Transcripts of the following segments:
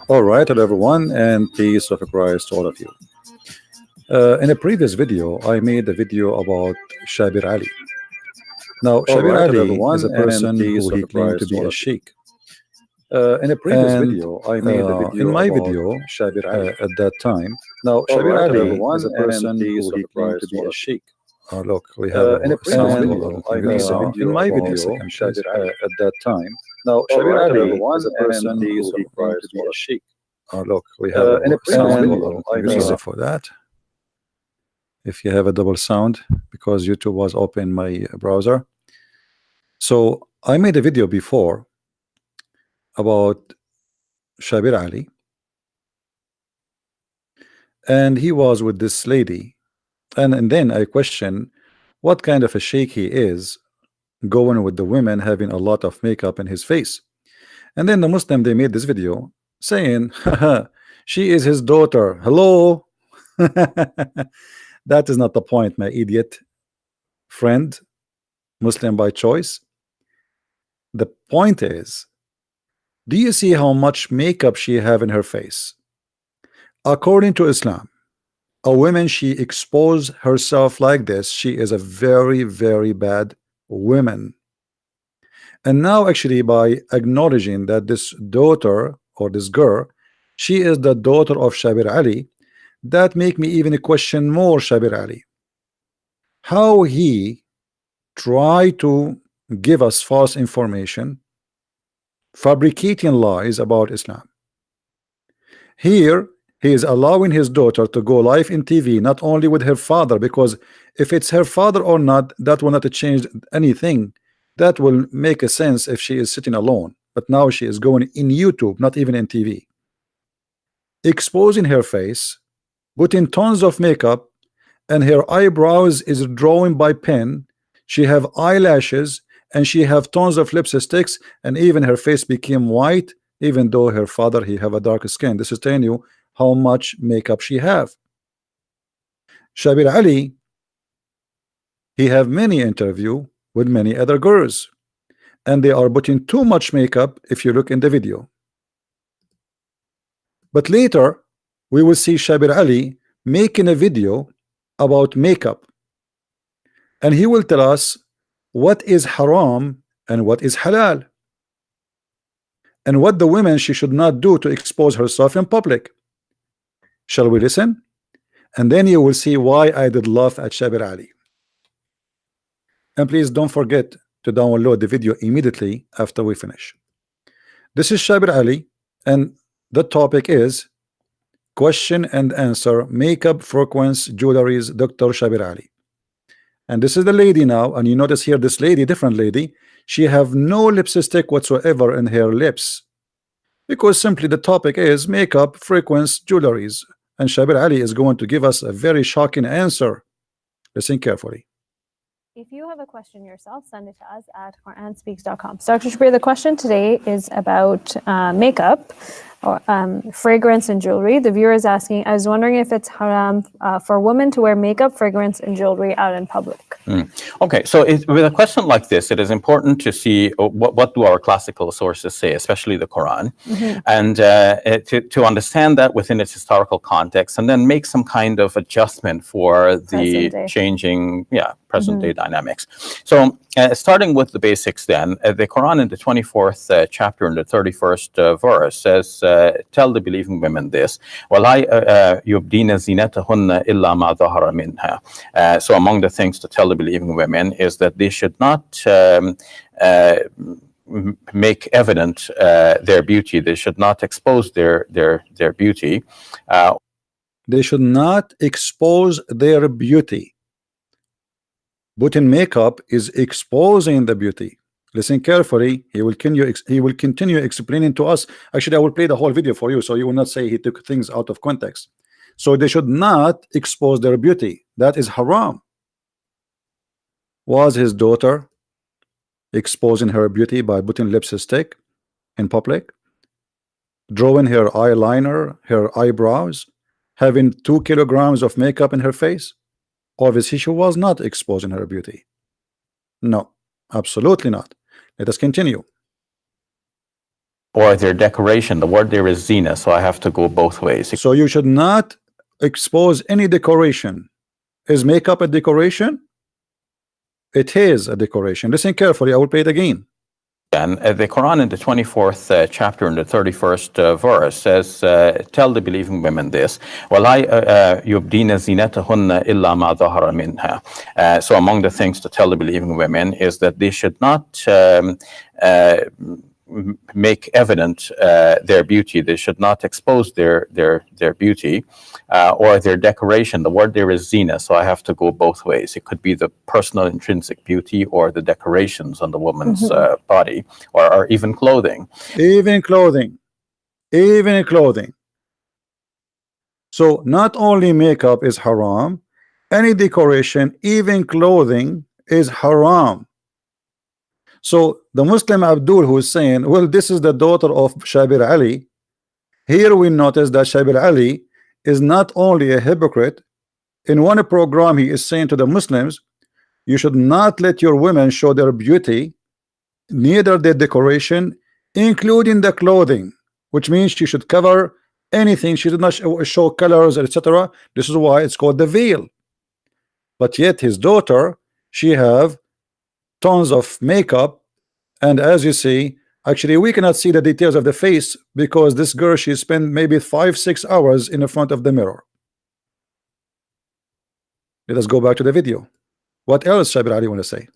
All right, hello everyone, and peace of Christ to all of you. In a previous video, I made a video about Shabir Ali. Now, All Shabir right, hello Ali is everyone, a and person who peace he of claimed to Christ to be all a of you. sheikh. In a previous And video, I made a in video my about video Shabir Ali. at that time, now All Shabir right, hello Ali is everyone, a and person peace who of he claimed to Christ to be all a of you. sheikh. Oh, look, we have In a a previous sound. video, I Give me a made a second. In video my about video, second, please. Shabir Ali. At that time, now All Shabir right, hello Ali everyone, is a and person peace who of he claimed Christ to to be all a of you. sheikh. Oh, look, we have In a a previous sound. video, I Give me a made second for that. If you have a double sound, because YouTube was open my browser. So I made a video before about Shabir Ali, and he was with this lady, and then I question what kind of a sheikh he is, going with the women having a lot of makeup in his face. And then the Muslim, they made this video saying, "Haha, she is his daughter." Hello. That is not the point, my idiot friend, Muslim by choice. The point is, do you see how much makeup she have in her face? According to Islam, a woman, she expose herself like this, she is a very, very bad woman. And now actually, by acknowledging that this daughter or this girl, she is the daughter of Shabir Ali, that make me even question more Shabir Ali. How he try to give us false information, fabricating lies about Islam. Here, he is allowing his daughter to go live in TV, not only with her father, because if it's her father or not, that will not change anything. That will make a sense if she is sitting alone. But now she is going in YouTube, not even in TV, exposing her face, putting tons of makeup, and her eyebrows is drawn by pen. She have eyelashes, and she have tons of lipsticks, and even her face became white, even though her father, he have a dark skin. This is telling you how much makeup she have. Shabir Ali, he have many interview with many other girls, and they are putting too much makeup if you look in the video. But later we will see Shabir Ali making a video about makeup, and he will tell us what is haram and what is halal, and what the women she should not do to expose herself in public. Shall we listen? And then you will see why I did laugh at Shabir Ali. And please don't forget to download the video immediately after we finish. This is Shabir Ali, and the topic is question and answer makeup frequency jewelries Dr. Shabir Ali. And this is the lady now, and you notice here this lady, different lady, she have no lipstick whatsoever in her lips, because simply the topic is makeup frequency jewelries, and Shabir Ali is going to give us a very shocking answer. Listen carefully. If you have a question yourself, send it to us at QuranSpeaks.com. So Dr. Shabir, the question today is about makeup or fragrance and jewelry. The viewer is asking, I was wondering if it's haram for women to wear makeup, fragrance, and jewelry out in public. Okay, so with a question like this, it is important to see what do our classical sources say, especially the Quran, and to understand that within its historical context, and then make some kind of adjustment for the changing, present-day dynamics. So starting with the basics then, the Quran in the 24th chapter and the 31st verse says, tell the believing women this, وَلَا يُبْدِينَ زِينَتَهُنَّ إِلَّا مَا ظَهَرَ مِنْهَا. So among the things to tell the believing women is that they should not make evident their beauty. They should not expose their beauty. They should not expose their beauty. Putting makeup is exposing the beauty. Listen carefully. He will continue explaining to us. Actually, I will play the whole video for you, so you will not say he took things out of context. So they should not expose their beauty. That is haram. Was his daughter exposing her beauty by putting lipstick in public, drawing her eyeliner, her eyebrows, having 2 kilograms of makeup in her face? Obviously she was not exposing her beauty. No, absolutely not. Let us continue. or their decoration. The word there is zina, so I have to go both ways. So you should not expose any decoration. Is makeup a decoration? It is a decoration. Listen carefully. I will play it again. And the Quran in the 24th chapter in the 31st verse says, tell the believing women this, وَلَا يُبْدِينَ زِينَتَهُنَّ إِلَّا مَا ظَهَرَ مِنْهَا. So among the things to tell the believing women is that they should not make evident their beauty. They should not expose their beauty or their decoration. The word there is zina, so I have to go both ways. It could be the personal intrinsic beauty or the decorations on the woman's body, or even clothing. Even clothing. Even clothing. So not only makeup is haram, any decoration, even clothing, is haram. So the Muslim Abdul, who is saying, well, this is the daughter of Shabir Ali, here we notice that Shabir Ali is not only a hypocrite. In one program he is saying to the Muslims, you should not let your women show their beauty, neither their decoration, including the clothing, which means she should cover anything. She did not show colors, etc. This is why it's called the veil. But yet his daughter, she have tons of makeup, and as you see, actually we cannot see the details of the face because this girl, she spent maybe 5-6 hours in the front of the mirror. Let us go back to the video. What else Shabir Ali want to say?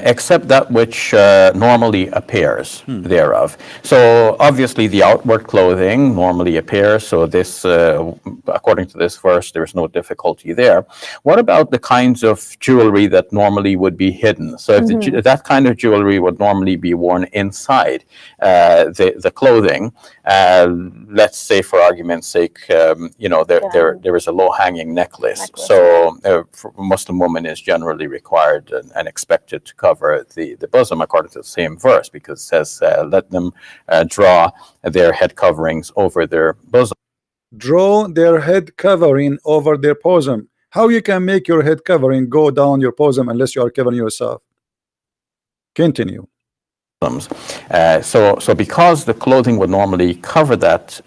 Except that which normally appears thereof. So obviously the outward clothing normally appears, so this according to this verse there's no difficulty there. What about the kinds of jewelry that normally would be hidden? So if that kind of jewelry would normally be worn inside the clothing, let's say for argument's sake, you know, there is a low-hanging necklace. So a Muslim woman is generally required and expected to cover the bosom according to the same verse, because it says let them draw their head coverings over their bosom. Draw their head covering over their bosom. How you can make your head covering go down your bosom unless you are covering yourself? Continue. So because the clothing would normally cover that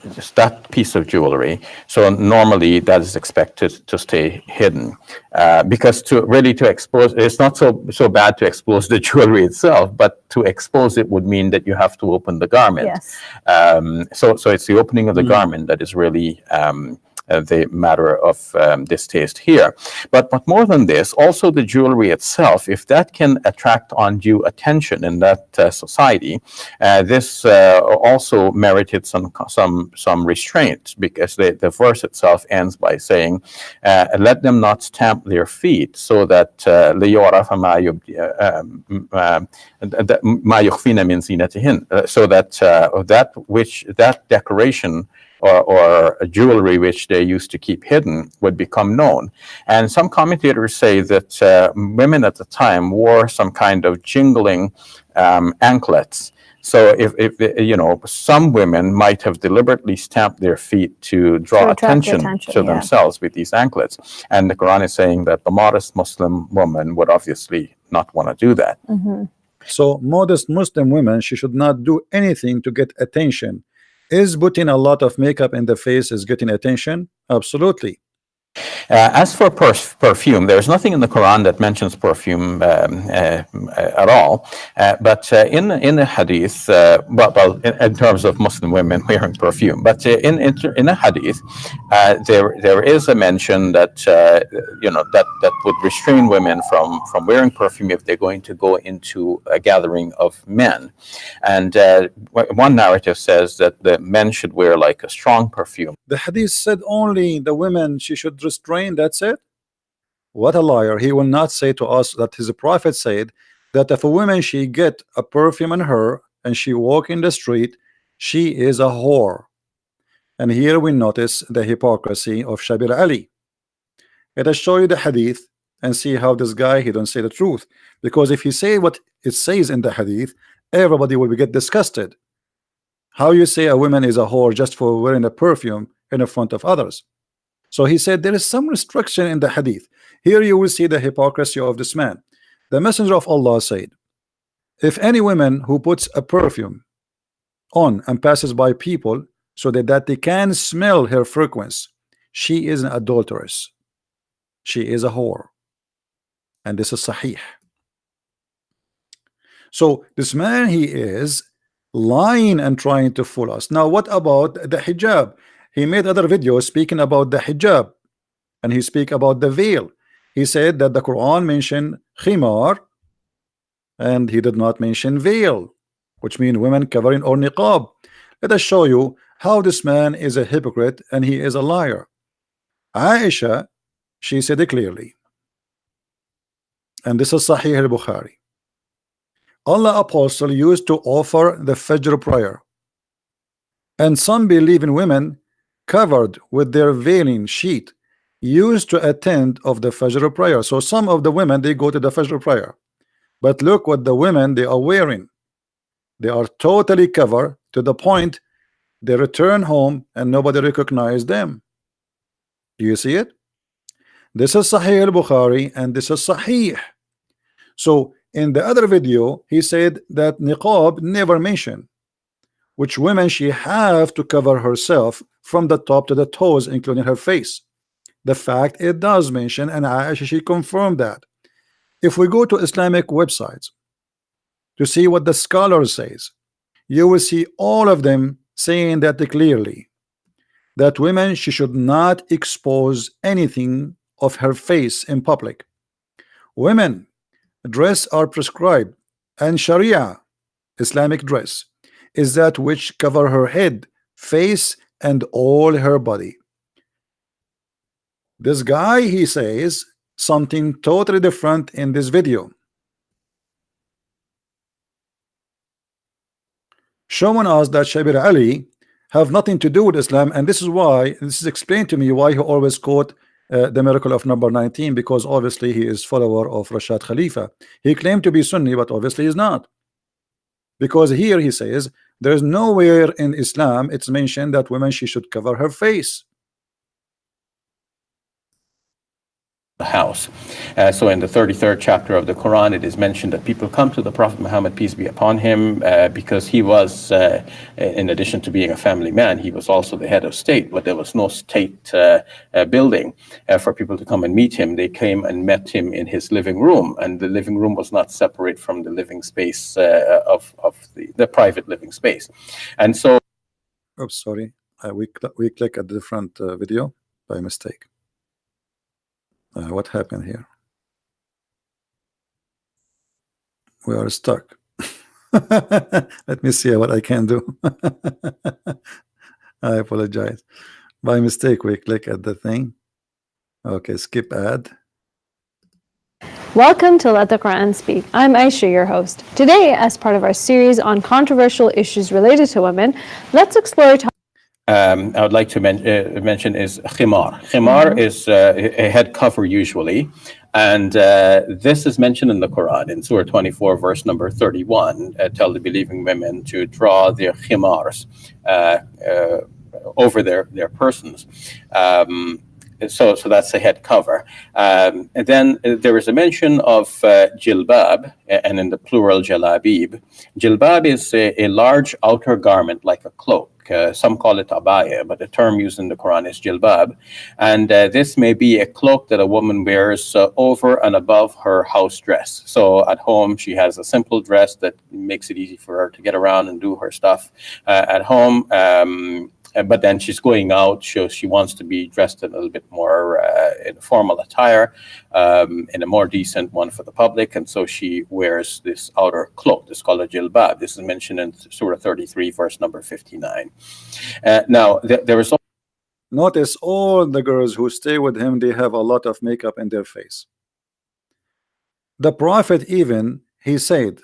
piece of jewelry, so normally that is expected to stay hidden, because to expose, it's not so bad to expose the jewelry itself, but to expose it would mean that you have to open the garment. Yes. So it's the opening of the garment that is really the matter of distaste here. But more than this, also the jewelry itself, if that can attract undue attention in that society, this also merited some restraint, because the verse itself ends by saying, let them not stamp their feet, so that so that that decoration or a jewelry which they used to keep hidden would become known. And some commentators say that women at the time wore some kind of jingling anklets. So if you know, some women might have deliberately stamped their feet to draw attention to themselves with these anklets. And the Quran is saying that the modest Muslim woman would obviously not want to do that. So modest Muslim women, she should not do anything to get attention. Is putting a lot of makeup in the face is getting attention? Absolutely. As for perfume, there's nothing in the Quran that mentions perfume at all. But in the hadith, in terms of Muslim women wearing perfume, but in a hadith, there is a mention that you know, that would restrain women from wearing perfume if they're going to go into a gathering of men. And one narrative says that the men should wear like a strong perfume. The hadith said only the women she should restrain, that's it? What a liar. He will not say to us that his prophet said that if a woman she get a perfume on her and she walk in the street, she is a whore. And here we notice the hypocrisy of Shabir Ali. Let us show you the hadith and see how this guy, he don't say the truth, because if he say what it says in the hadith, everybody will get disgusted. How you say a woman is a whore just for wearing a perfume in the front of others? So he said there is some restriction in the hadith. Here you will see the hypocrisy of this man. The Messenger of Allah said, if any woman who puts a perfume on and passes by people so that they can smell her fragrance, she is an adulteress. She is a whore. And this is sahih. So this man, he is lying and trying to fool us. Now what about the hijab? He made other videos speaking about the hijab, and he speak about the veil. He said that the Quran mentioned khimar, and he did not mention veil, which means women covering or niqab. Let us show you how this man is a hypocrite and he is a liar. Aisha, she said it clearly, and this is Sahih al-Bukhari. Allah apostle used to offer the Fajr prayer, and some believing women covered with their veiling sheet used to attend of the Fajr prayer. So some of the women, they go to the Fajr prayer, but look what the women they are wearing. They are totally covered to the point they return home and nobody recognized them. Do you see it? This is Sahih al-Bukhari and this is Sahih. So in the other video he said that niqab never mentioned, which women she have to cover herself from the top to the toes including her face. The fact it does mention, and Aisha, she confirmed that. If we go to Islamic websites to see what the scholars says, you will see all of them saying that clearly, that women, she should not expose anything of her face in public. Women dress are prescribed, and Sharia Islamic dress is that which cover her head, face, and all her body. This guy, he says something totally different in this video, showing us that Shabir Ali have nothing to do with Islam, and this is why, this is explained to me why he always quote the miracle of number 19, because obviously he is follower of Rashad Khalifa. He claimed to be Sunni, but obviously is not, because here he says there is nowhere in Islam it's mentioned that women she should cover her face. House. So in the 33rd chapter of the Quran, it is mentioned that people come to the Prophet Muhammad, peace be upon him, because he was, in addition to being a family man, he was also the head of state, but there was no state building for people to come and meet him. They came and met him in his living room, and the living room was not separate from the living space of the private living space. And so... Oops, sorry. We click a different video by mistake. What happened here? We are stuck. Let me see what I can do. I apologize. By mistake, we click at the thing. Okay, skip ad. Welcome to Let the Quran Speak. I'm Aisha, your host. Today, as part of our series on controversial issues related to women, let's explore I would like to mention is khimar. Khimar is a head cover usually, and this is mentioned in the Quran in Surah 24, verse number 31. Tell the believing women to draw their khimars over their persons. So that's a head cover. And then there is a mention of jilbab, and in the plural jalabib. Jilbab is a large outer garment like a cloak. Some call it abaya, but the term used in the Quran is jilbab. And this may be a cloak that a woman wears over and above her house dress. So at home, she has a simple dress that makes it easy for her to get around and do her stuff at home. But then she's going out, so she wants to be dressed in a little bit more in formal attire, in a more decent one for the public, and so she wears this outer cloak. This is called a jilbab. This is mentioned in Surah 33, verse number 59. Now, there is... Notice all the girls who stay with him, they have a lot of makeup in their face. The Prophet even, he said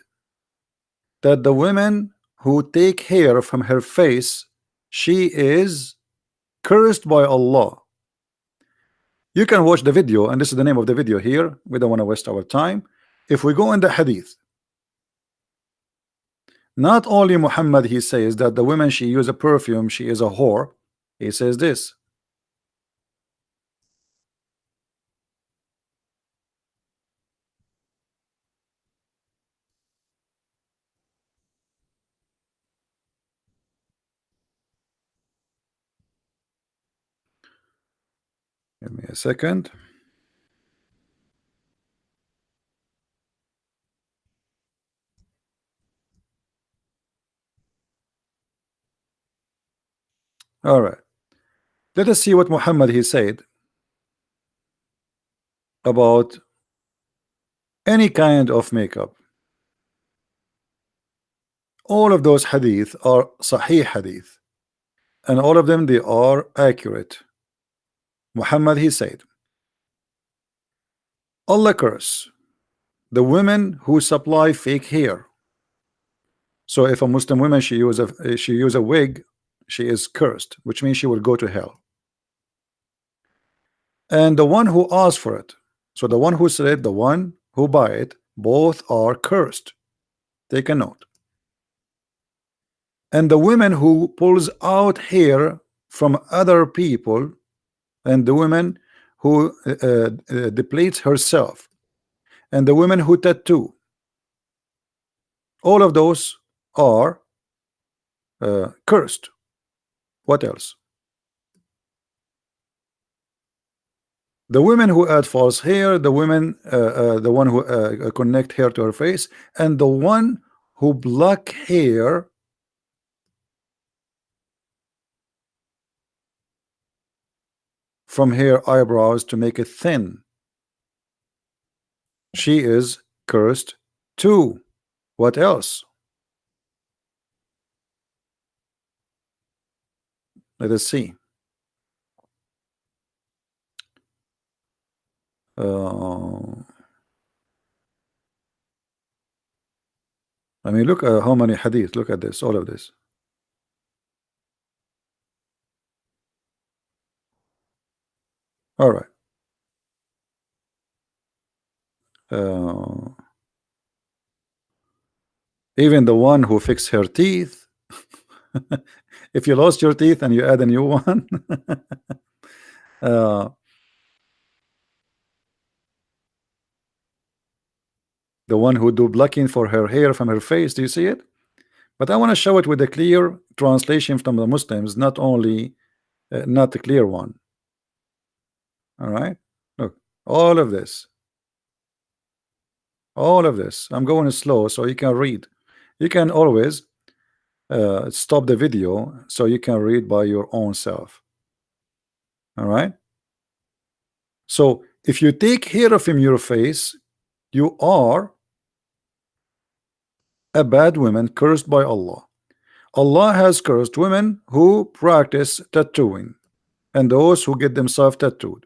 that the women who take hair from her face, she is cursed by Allah. You can watch the video, and this is the name of the video here. We don't want to waste our time. If we go in the hadith, not only Muhammad, he says that the women she use a perfume, she is a whore. He says this. Give me a second. All right. Let us see what Muhammad he said about any kind of makeup. All of those hadith are sahih hadith, and all of them they are accurate. Muhammad he said, Allah curse the women who supply fake hair. So if a Muslim woman she use a wig, she is cursed, which means she will go to hell. And the one who asks for it, so the one who said, the one who buy it, both are cursed. Take a note. And the women who pulls out hair from other people, and the women who depletes herself, and the women who tattoo, all of those are cursed. What else? The women who add false hair, the women, the one who connect hair to her face, and the one who block hair from her eyebrows to make it thin. She is cursed too. What else? Let us see. I mean, look at how many hadith. Look at this, all of this. All right. Even the one who fixed her teeth. If you lost your teeth and you add a new one. The one who do blocking for her hair from her face. Do you see it? But I want to show it with a clear translation from the Muslims, not only not the clear one. All right, look, all of this, I'm going slow so you can read. You can always stop the video so you can read by your own self. All right, so if you take hair from your face, you are a bad woman cursed by Allah. Allah has cursed women who practice tattooing and those who get themselves tattooed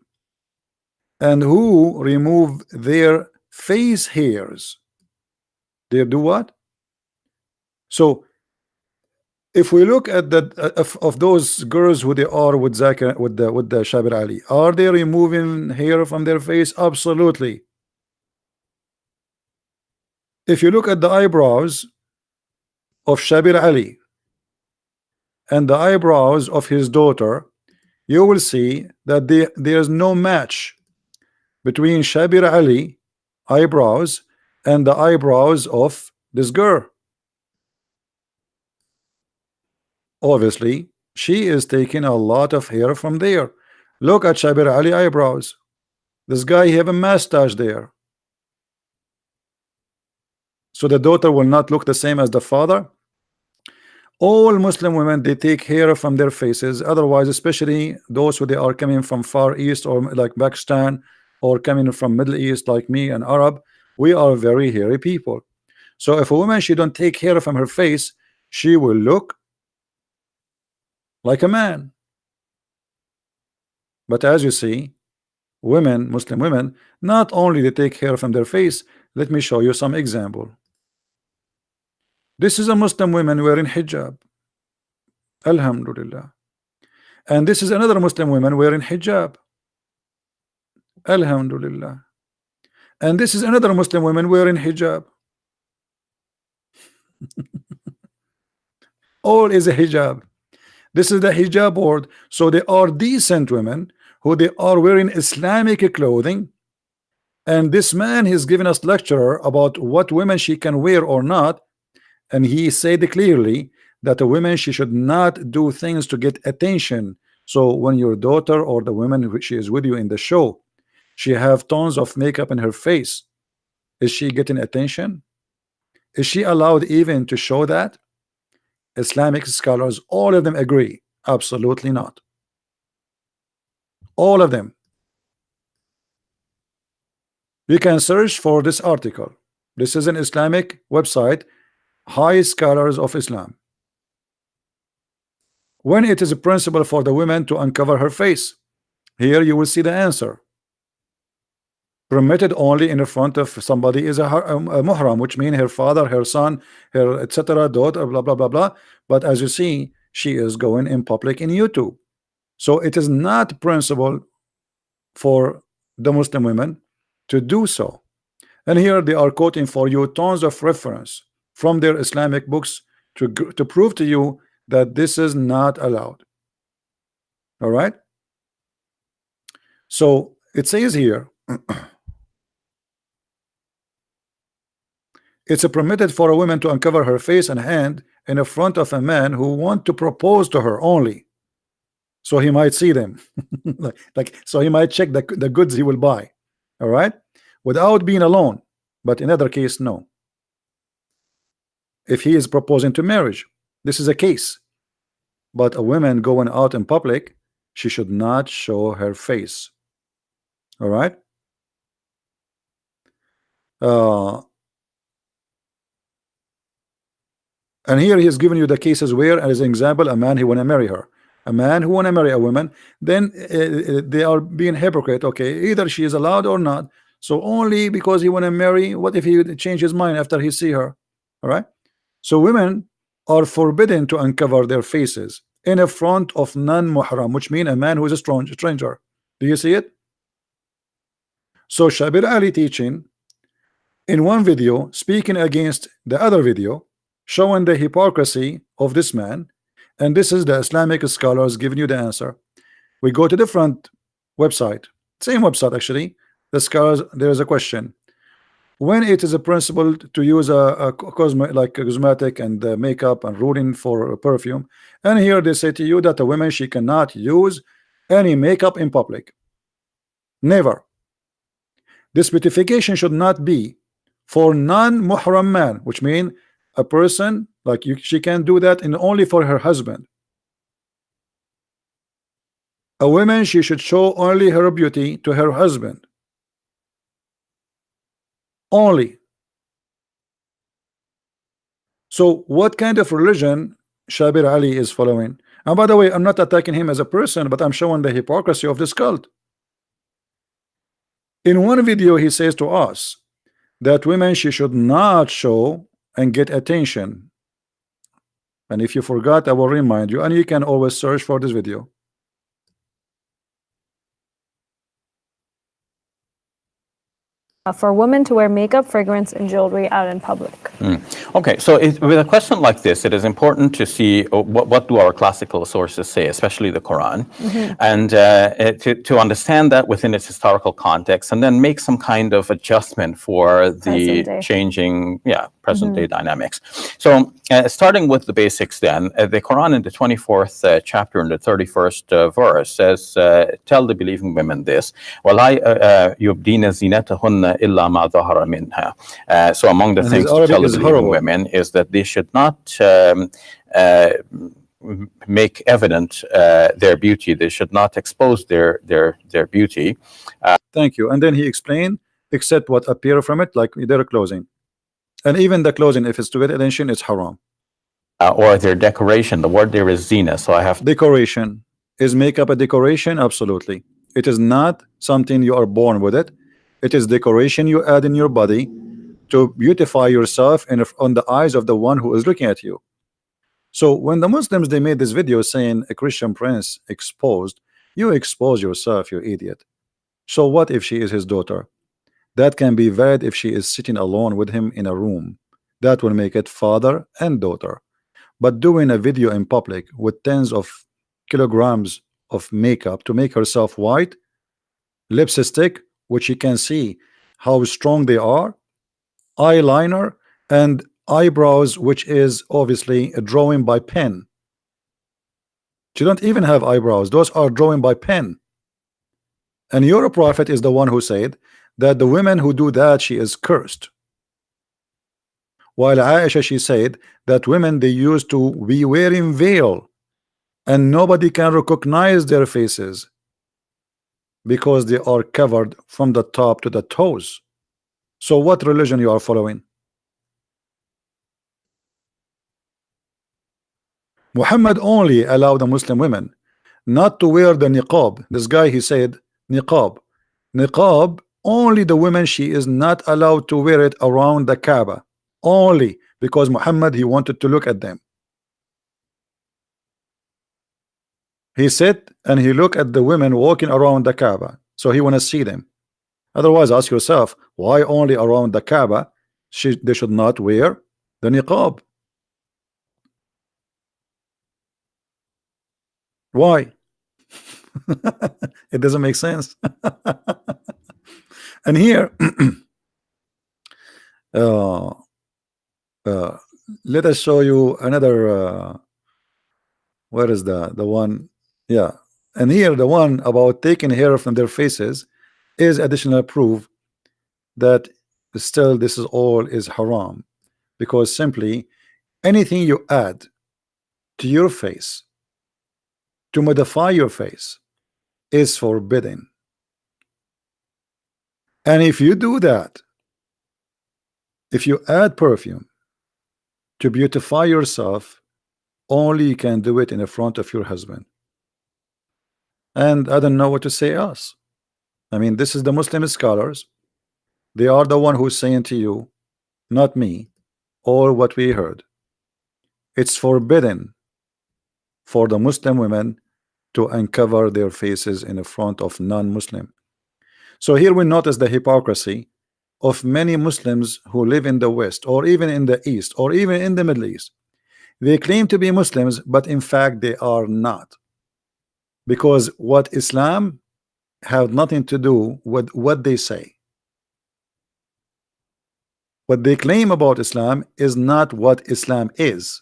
and who remove their face hairs. They do what? So if we look at that of those girls who they are with Zakir, with the Shabir Ali, are they removing hair from their face? Absolutely. If you look at the eyebrows of Shabir Ali and the eyebrows of his daughter, you will see that there's no match between Shabir Ali eyebrows and the eyebrows of this girl. Obviously, she is taking a lot of hair from there. Look at Shabir Ali eyebrows. This guy have a mustache there. So the daughter will not look the same as the father. All Muslim women, they take hair from their faces. Otherwise, especially those who they are coming from Far East or like Pakistan, or coming from Middle East like me and Arab, we are very hairy people. So if a woman she don't take hair from her face, she will look like a man. But as you see, women, Muslim women, not only they take hair from their face. Let me show you some example. This is a Muslim woman wearing hijab. Alhamdulillah. And this is another Muslim woman wearing hijab. Alhamdulillah. And this is another Muslim woman wearing hijab. All is a hijab. This is the hijab board. So they are decent women who they are wearing Islamic clothing. And this man is giving us lecture about what women she can wear or not. And he said clearly that a woman she should not do things to get attention So when your daughter or the woman who she is with you in the show, she have tons of makeup in her face, is she getting attention? Is she allowed even to show that? Islamic scholars, all of them agree, absolutely not. All of them. You can search for this article. This is an Islamic website, High Scholars of Islam. When it is a principle for the woman to uncover her face, here you will see the answer. Permitted only in the front of somebody is a muhram, which means her father, her son, her etc. daughter, blah blah blah blah. But as you see, she is going in public in YouTube. So it is not principle for the Muslim women to do so. And here they are quoting for you tons of reference from their Islamic books to prove to you that this is not allowed. All right. So it says here, it's permitted for a woman to uncover her face and hand in the front of a man who want to propose to her only, so he might see them, so he might check the goods he will buy. All right, without being alone. But in other case, no. If he is proposing to marriage, this is a case. But a woman going out in public, she should not show her face. All right. And here he has given you the cases where, as an example, a man who want to marry her, a man who want to marry a woman, then they are being hypocrite. Okay, either she is allowed or not. So only because he want to marry, what if he change his mind after he see her? All right. So women are forbidden to uncover their faces in a front of non-muhram, which means a man who is a stranger. Do you see it? So Shabir Ali teaching in one video, speaking against the other video, showing the hypocrisy of this man, and this is the Islamic scholars giving you the answer. We go to the front website, same website actually. The scholars, there is a question: when it is a principle to use a cosmetic and makeup and ruling for perfume, and here they say to you that a woman, she cannot use any makeup in public. Never. This beautification should not be for non-muhram man, which means a person like you, she can do that and only for her husband. A woman, she should show only her beauty to her husband. Only. So what kind of religion Shabir Ali is following? And by the way, I'm not attacking him as a person, but I'm showing the hypocrisy of this cult. In one video he says to us that women, she should not show and get attention. And if you forgot, I will remind you, and you can always search for this video. For women to wear makeup, fragrance, and jewelry out in public. Okay, so with a question like this, it is important to see what do our classical sources say, especially the Quran, and to understand that within its historical context, and then make some kind of adjustment for the changing, present-day dynamics. So, starting with the basics, then, the Quran in the 24th chapter and the 31st verse says, "Tell the believing women this: وَلَا يُبْدِينَ زِينَتَهُنَّ إِلَّا مَا ظَهَرَ مِنْهَا." So, among the things to tell the believing women is that they should not make evident their beauty. They should not expose their beauty. Thank you. And then he explained, except what appear from it, like their clothing. And even the clothing, if it's to get attention, it's haram. Or their decoration. The word there is zina. So I have decoration. Is makeup a decoration? Absolutely. It is not something you are born with it. It is decoration you add in your body to beautify yourself on the eyes of the one who is looking at you. So when the Muslims, they made this video saying a Christian prince exposed, you expose yourself, you idiot. So what if she is his daughter? That can be valid if she is sitting alone with him in a room. That will make it father and daughter. But doing a video in public with tens of kilograms of makeup to make herself white, lipstick, which you can see how strong they are, eyeliner, and eyebrows, which is obviously a drawing by pen. She don't even have eyebrows. Those are drawn by pen. And your prophet is the one who said that the women who do that, she is cursed. While Aisha, she said that women, they used to be wearing veil and nobody can recognize their faces because they are covered from the top to the toes. So what religion you are following? Muhammad only allowed the Muslim women not to wear the niqab. This guy, he said niqab. Niqab, only the women, she is not allowed to wear it around the Kaaba. Only because Muhammad, he wanted to look at them. He sit and he look at the women walking around the Kaaba. So he want to see them. Otherwise, ask yourself, why only around the Kaaba they should not wear the niqab? Why? It doesn't make sense. And here let us show you another where is the one? Yeah, and here the one about taking hair from their faces is additional proof that still this is all is haram, because simply anything you add to your face to modify your face is forbidden. And if you do that, if you add perfume to beautify yourself, only you can do it in the front of your husband. And I don't know what to say else. I mean, this is the Muslim scholars. They are the one who's saying to you, not me, or what we heard. It's forbidden for the Muslim women to uncover their faces in the front of non-Muslim. So here we notice the hypocrisy of many Muslims who live in the West, or even in the East, or even in the Middle East. They claim to be Muslims, but in fact they are not, because what Islam have nothing to do with what they say. What they claim about Islam is not what Islam is.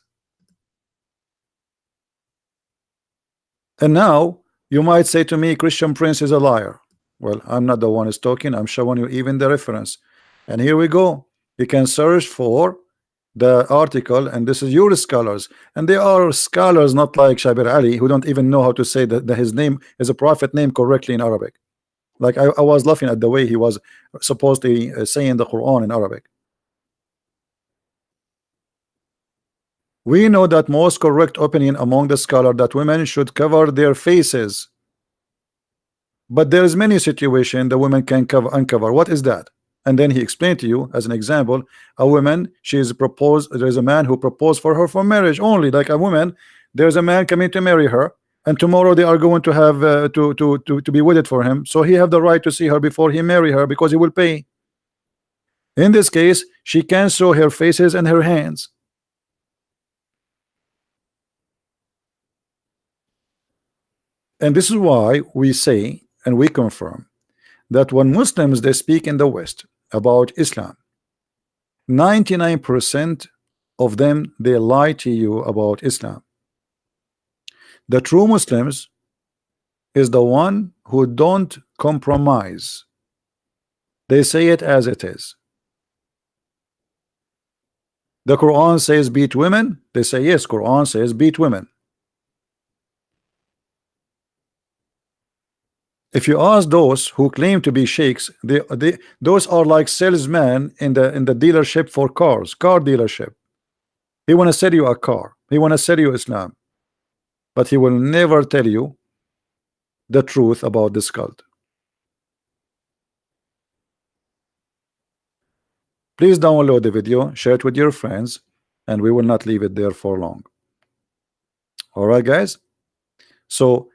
And now you might say to me, Christian Prince is a liar. Well, I'm not the one who's talking. I'm showing you even the reference. And here we go. You can search for the article, and this is your scholars. And they are scholars not like Shabir Ali, who don't even know how to say that his name is a prophet name correctly in Arabic. Like I was laughing at the way he was supposed to saying the Quran in Arabic. We know that most correct opinion among the scholar that women should cover their faces, but there is many situation the women can uncover. What is that? And then he explained to you as an example, a woman, she is proposed, there is a man who proposed for her for marriage only. Like a woman, there's a man coming to marry her, and tomorrow they are going to have to be wedded for him, so he have the right to see her before he marry her, because he will pay. In this case, she can show her faces and her hands. And this is why we say and we confirm that when Muslims they speak in the West about Islam, 99% of them they lie to you about Islam. The true Muslims is the one who don't compromise. They say it as it is. The Quran says beat women. They say yes, Quran says beat women. If you ask those who claim to be sheikhs, those are like salesmen in the dealership for cars, car dealership. He want to sell you a car. He want to sell you Islam, but he will never tell you the truth about this cult. Please download the video, share it with your friends, and we will not leave it there for long. All right, guys. So,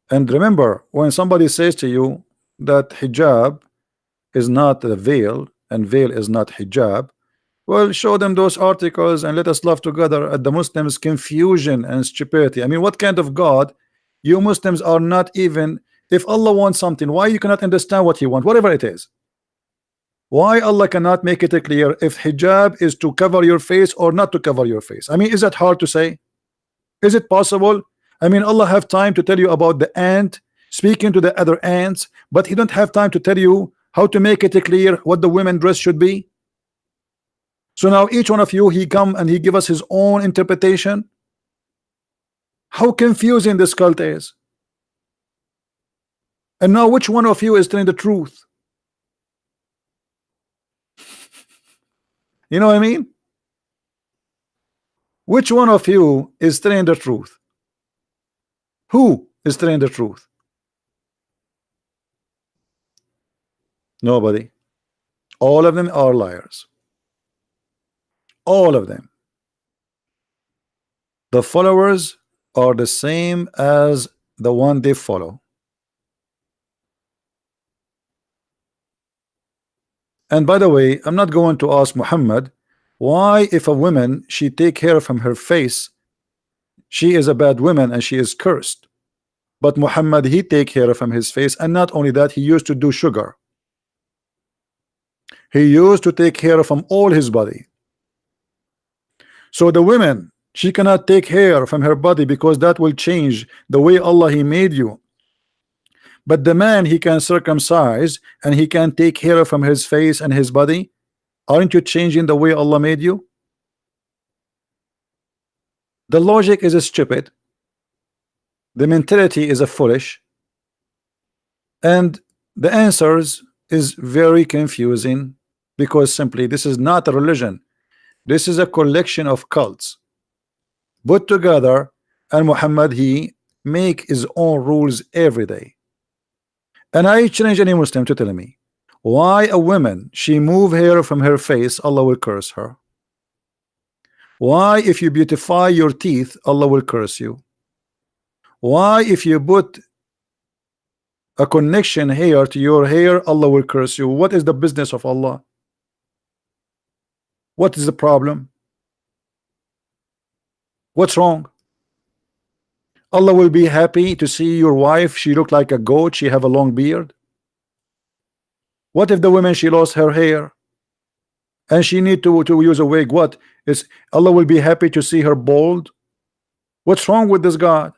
and remember, when somebody says to you that hijab is not a veil and veil is not hijab, well, show them those articles and let us laugh together at the Muslims' confusion and stupidity. I mean, what kind of God? You Muslims are not even, if Allah wants something, why you cannot understand what he wants, whatever it is? Why Allah cannot make it clear if hijab is to cover your face or not to cover your face? I mean, is that hard to say? Is it possible? I mean, Allah have time to tell you about the ant speaking to the other ants, but He don't have time to tell you how to make it clear what the women dress should be. So now each one of you, he come and he give us his own interpretation. How confusing this cult is. And now which one of you is telling the truth? You know what I mean? Which one of you is telling the truth? Who is telling the truth? Nobody. All of them are liars. All of them. The followers are the same as the one they follow. And by the way, I'm not going to ask Muhammad why, if a woman she take care from her face, she is a bad woman and she is cursed. But Muhammad, he take care from his face, and not only that, he used to do sugar. He used to take hair from all his body. So the women, she cannot take hair from her body because that will change the way Allah He made you. But the man, he can circumcise and he can take hair from his face and his body. Aren't you changing the way Allah made you? The logic is stupid. The mentality is a foolish. And the answers is very confusing, because simply this is not a religion. This is a collection of cults put together, and Muhammad, he make his own rules every day. And I challenge any Muslim to tell me why a woman she move hair from her face, Allah will curse her. Why if you beautify your teeth, Allah will curse you. Why if you put a connection hair to your hair, Allah will curse you. What is the business of Allah? What is the problem? What's wrong? Allah will be happy to see your wife, she look like a goat, she have a long beard. What if the woman she lost her hair and she need to use a wig? What is Allah will be happy to see her bald? What's wrong with this God?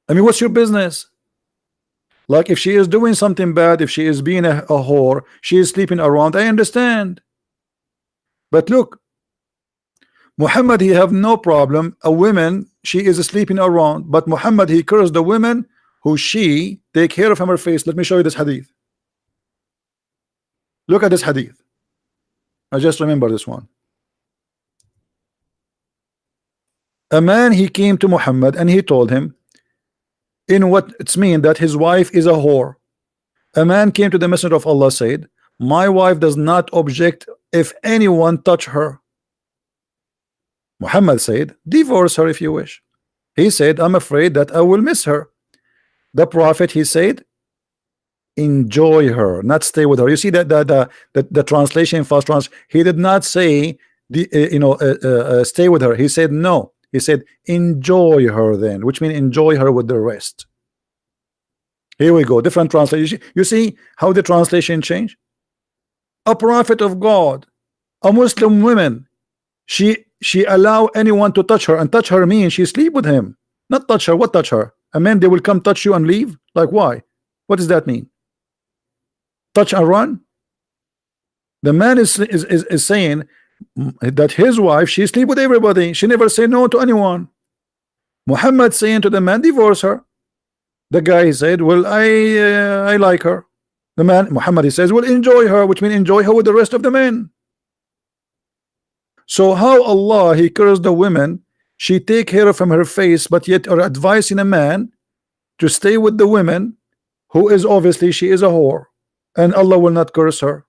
I mean, what's your business? Like if she is doing something bad, if she is being a whore, she is sleeping around, I understand. But look, Muhammad, he have no problem. A woman, she is sleeping around, but Muhammad, he cursed the women who she take hair from her face. Let me show you this hadith. Look at this hadith. I just remember this one. A man, he came to Muhammad and he told him in what it's mean that his wife is a whore. A man came to the Messenger of Allah, said, my wife does not object if anyone touch her. Muhammad said, divorce her if you wish. He said, I'm afraid that I will miss her. The Prophet, he said, enjoy her, not stay with her. You see that the translation, first translation, he did not say stay with her. He said no. He said enjoy her then, which means enjoy her with the rest. Here we go, different translation. You see how the translation changed? A prophet of God, a Muslim woman, she allow anyone to touch her, and touch her means she sleep with him. Not touch her. What touch her? A man, they will come touch you and leave? Like why? What does that mean? Touch and run? The man is saying that his wife, she sleep with everybody. She never say no to anyone. Muhammad saying to the man, divorce her. The guy said, well, I like her. The man, Muhammad, he says, well, enjoy her, which means enjoy her with the rest of the men. So how Allah, he cursed the women, she take hair from her face, but yet are advising a man to stay with the women who is obviously she is a whore, and Allah will not curse her.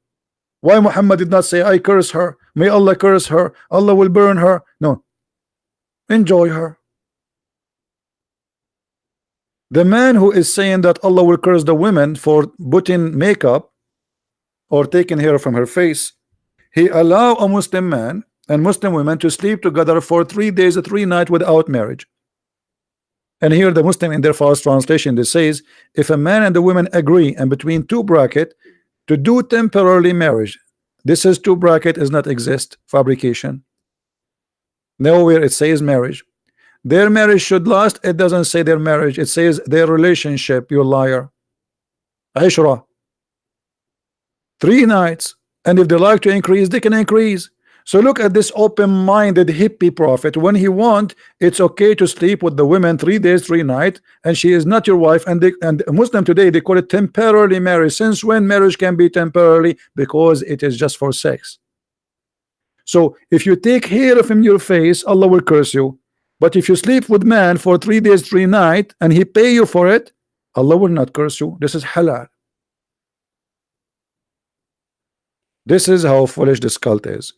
Why Muhammad did not say I curse her, may Allah curse her, Allah will burn her? No, enjoy her. The man who is saying that Allah will curse the women for putting makeup or taking hair from her face, he allow a Muslim man and Muslim women to sleep together for 3 days and 3 nights without marriage. And here the Muslim in their first translation, they says if a man and the women agree and between two bracket to do temporarily marriage, this is two bracket is not exist, fabrication. Nowhere it says marriage. Their marriage should last. It doesn't say their marriage. It says their relationship. You liar. Ishra. 3 nights. And if they like to increase, they can increase. So look at this open-minded hippie prophet. When he want, it's okay to sleep with the women 3 days, 3 nights, and she is not your wife. And Muslim today, they call it temporarily marriage. Since when marriage can be temporarily? Because it is just for sex. So if you take hair from your face, Allah will curse you. But if you sleep with man for 3 days, 3 nights, and he pay you for it, Allah will not curse you. This is halal. This is how foolish this cult is.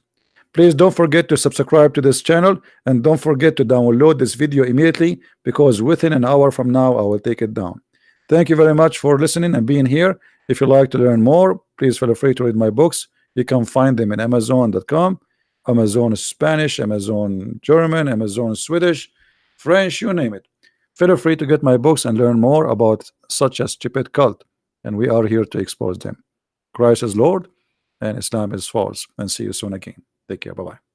Please don't forget to subscribe to this channel, and don't forget to download this video immediately, because within an hour from now I will take it down. Thank you very much for listening and being here. If you like to learn more, please feel free to read my books. You can find them in Amazon.com, Amazon Spanish, Amazon German, Amazon Swedish, French, you name it. Feel free to get my books and learn more about such a stupid cult, and we are here to expose them. Christ is Lord and Islam is false. And see you soon again. Take care. Bye-bye.